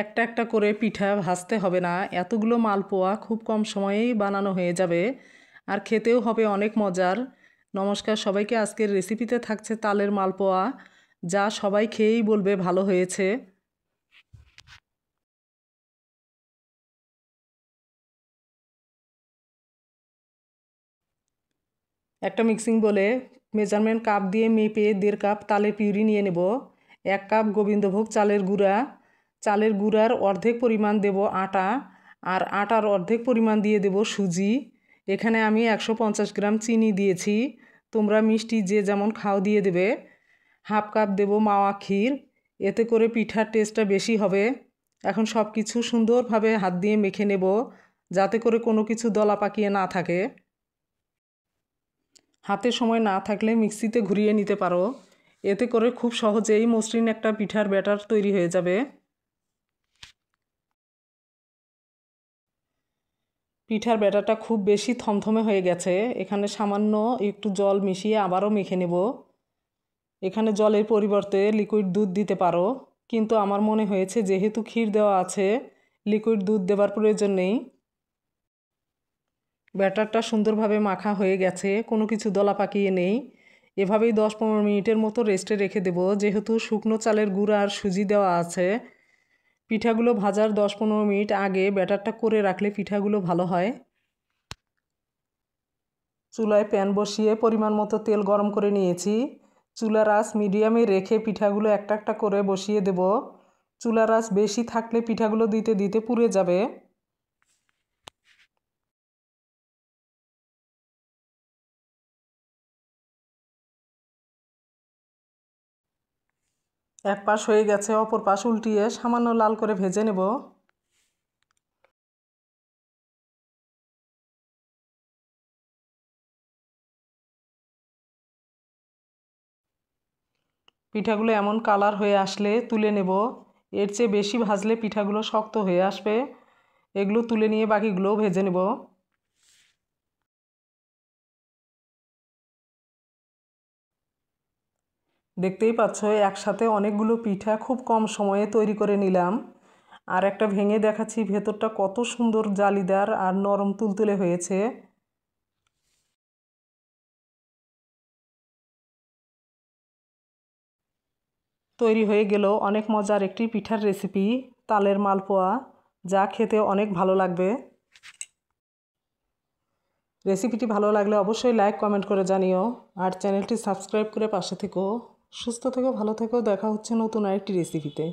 একটা একটা করে পিঠা ভাজতে হবে না, এতগুলো মালপোয়া খুব কম সময়েই বানানো হয়ে যাবে আর খেতেও হবে অনেক মজার। নমস্কার সবাইকে, আজকের রেসিপিতে থাকছে তালের মালপোয়া, যা সবাই খেয়েই বলবে ভালো হয়েছে। একটা মিক্সিং বলে মেজারমেন্ট কাপ দিয়ে মেপে 1.5 কাপ তালের পিউরি নিয়ে নেব। 1 কাপ গোবিন্দভোগ চালের গুঁড়া, চালের গুঁড়ার অর্ধেক পরিমাণ দেব আটা, আর আটার অর্ধেক পরিমাণ দিয়ে দেব সুজি। এখানে আমি 150 গ্রাম চিনি দিয়েছি, তোমরা মিষ্টি যে যেমন খাও দিয়ে দেবে। 1/2 কাপ দেব মাওয়া ক্ষীর, এতে করে পিঠার টেস্টটা বেশি হবে। এখন সব কিছু সুন্দরভাবে হাত দিয়ে মেখে নেব, যাতে করে কোনো কিছু দলা পাকিয়ে না থাকে। হাতে সময় না থাকলে মিক্সিতে ঘুরিয়ে নিতে পারো, এতে করে খুব সহজেই মসৃণ একটা পিঠার ব্যাটার তৈরি হয়ে যাবে। পিঠার ব্যাটারটা খুব বেশি থমথমে হয়ে গেছে, এখানে সামান্য একটু জল মিশিয়ে আবারও মেখে নেব। এখানে জলের পরিবর্তে লিকুইড দুধ দিতে পারো, কিন্তু আমার মনে হয়েছে যেহেতু ক্ষীর দেওয়া আছে, লিকুইড দুধ দেবার প্রয়োজন নেই। ব্যাটারটা সুন্দরভাবে মাখা হয়ে গেছে, কোনো কিছু দলা পাকিয়ে নেই। এভাবেই 10-15 মিনিটের মতো রেস্টে রেখে দেব, যেহেতু শুকনো চালের গুঁড়া আর সুজি দেওয়া আছে। পিঠাগুলো ভাজার 10-15 মিনিট আগে ব্যাটারটা করে রাখলে পিঠাগুলো ভালো হয়। চুলায় প্যান বসিয়ে পরিমাণ মতো তেল গরম করে নিয়েছি। চুলার আঁচ মিডিয়ামে রেখে পিঠাগুলো একটা একটা করে বসিয়ে দেব। চুলার আঁচ বেশি থাকলে পিঠাগুলো দিতে দিতে পুড়ে যাবে। এক পাশ হয়ে গেছে, অপর পাশ উল্টিয়ে সামান্য লাল করে ভেজে নেব। পিঠাগুলো এমন কালার হয়ে আসলে তুলে নেব। এর চেয়ে বেশি ভাজলে পিঠাগুলো শক্ত হয়ে আসবে। এগুলো তুলে নিয়ে বাকিগুলোও ভেজে নেব। দেখতেই পাচ্ছ একসাথে অনেকগুলো পিঠা খুব কম সময়ে তৈরি করে নিলাম। আর একটা ভেঙে দেখাচ্ছি, ভেতরটা কত সুন্দর জালিদার আর নরম তুলতুলে হয়েছে। তৈরি হয়ে গেল অনেক মজার একটি পিঠার রেসিপি, তালের মালপোয়া, যা খেতে অনেক ভালো লাগবে। রেসিপিটি ভালো লাগলে অবশ্যই লাইক কমেন্ট করে জানিও, আর চ্যানেলটি সাবস্ক্রাইব করে পাশে থেকো। সুস্থ থেকো, ভালো থেকো, দেখা হচ্ছে নতুন আরেকটি রেসিপিতে।